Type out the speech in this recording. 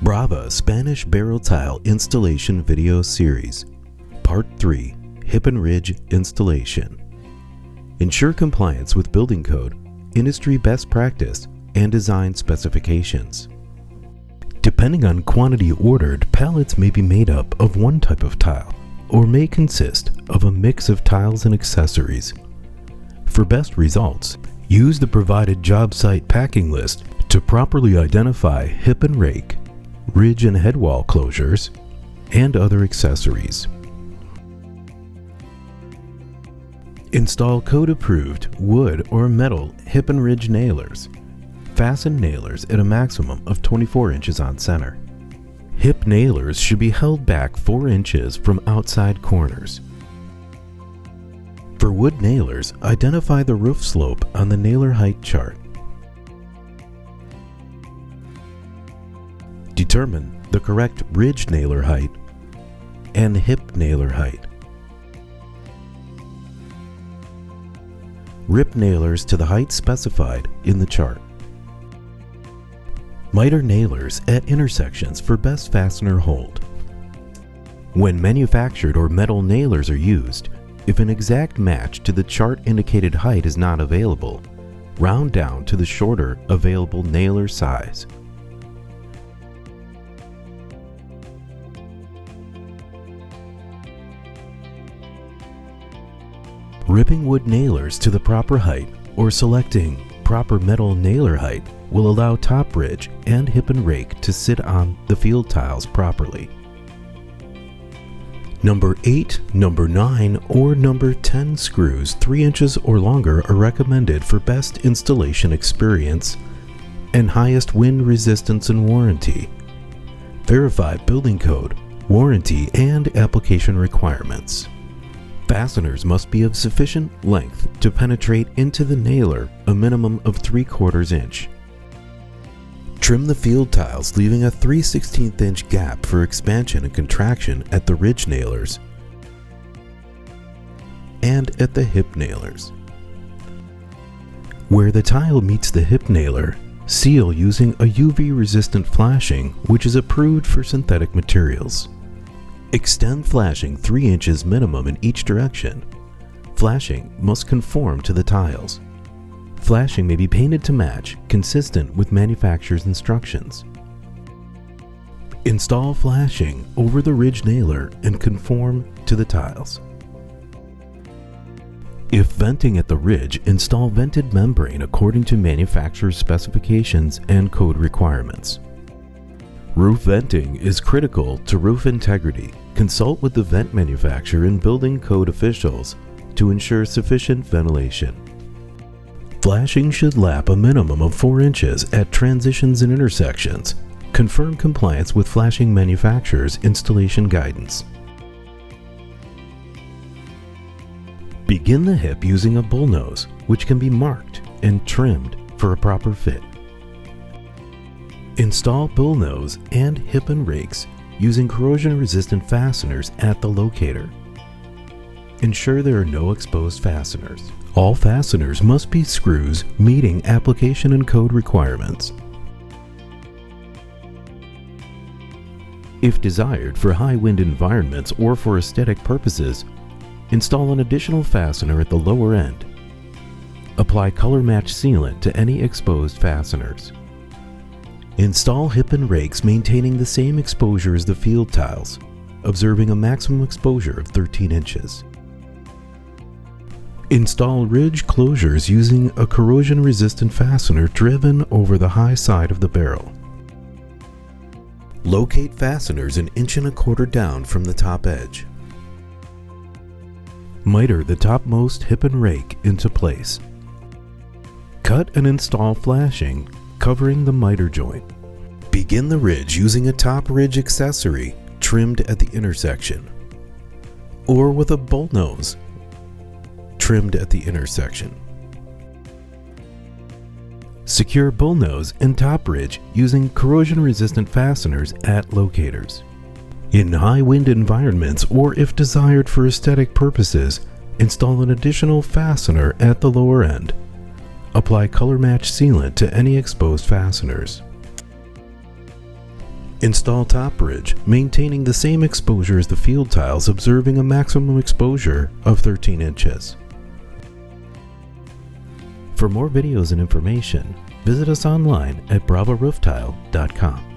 Brava Spanish Barrel Tile Installation Video Series Part 3 Hip and Ridge Installation. Ensure compliance with building code, industry best practice, and design specifications. Depending on quantity ordered, pallets may be made up of one type of tile or may consist of a mix of tiles and accessories. For best results, use the provided job site packing list to properly identify hip and rake, ridge and head wall closures, and other accessories. Install code-approved wood or metal hip and ridge nailers. Fasten nailers at a maximum of 24 inches on center. Hip nailers should be held back 4 inches from outside corners. For wood nailers, identify the roof slope on the nailer height chart. Determine the correct ridge nailer height and hip nailer height. Rip nailers to the height specified in the chart. Miter nailers at intersections for best fastener hold. When manufactured or metal nailers are used, if an exact match to the chart indicated height is not available, round down to the shorter available nailer size. Ripping wood nailers to the proper height or selecting proper metal nailer height will allow top ridge and hip and rake to sit on the field tiles properly. Number 8, number 9, or number 10 screws 3 inches or longer are recommended for best installation experience and highest wind resistance and warranty. Verify building code, warranty, and application requirements. Fasteners must be of sufficient length to penetrate into the nailer, a minimum of 3/4 inch. Trim the field tiles, leaving a 3/16 inch gap for expansion and contraction at the ridge nailers and at the hip nailers. Where the tile meets the hip nailer, seal using a UV-resistant flashing, which is approved for synthetic materials. Extend flashing 3 inches minimum in each direction. Flashing must conform to the tiles. Flashing may be painted to match, consistent with manufacturer's instructions. Install flashing over the ridge nailer and conform to the tiles. If venting at the ridge, install vented membrane according to manufacturer's specifications and code requirements. Roof venting is critical to roof integrity. Consult with the vent manufacturer and building code officials to ensure sufficient ventilation. Flashing should lap a minimum of 4 inches at transitions and intersections. Confirm compliance with flashing manufacturer's installation guidance. Begin the hip using a bullnose, which can be marked and trimmed for a proper fit. Install bullnose and hip and rakes using corrosion-resistant fasteners at the locator. Ensure there are no exposed fasteners. All fasteners must be screws meeting application and code requirements. If desired for high wind environments or for aesthetic purposes, install an additional fastener at the lower end. Apply color match sealant to any exposed fasteners. Install hip and rakes maintaining the same exposure as the field tiles, observing a maximum exposure of 13 inches. Install ridge closures using a corrosion-resistant fastener driven over the high side of the barrel. Locate fasteners 1 1/4 inch down from the top edge. Miter the topmost hip and rake into place. Cut and install flashing covering the miter joint. Begin the ridge using a top ridge accessory trimmed at the intersection, or with a bullnose trimmed at the intersection. Secure bullnose and top ridge using corrosion-resistant fasteners at locators. In high wind environments, or if desired for aesthetic purposes, install an additional fastener at the lower end. Apply color match sealant to any exposed fasteners. Install top ridge, maintaining the same exposure as the field tiles, observing a maximum exposure of 13 inches. For more videos and information, visit us online at bravarooftile.com.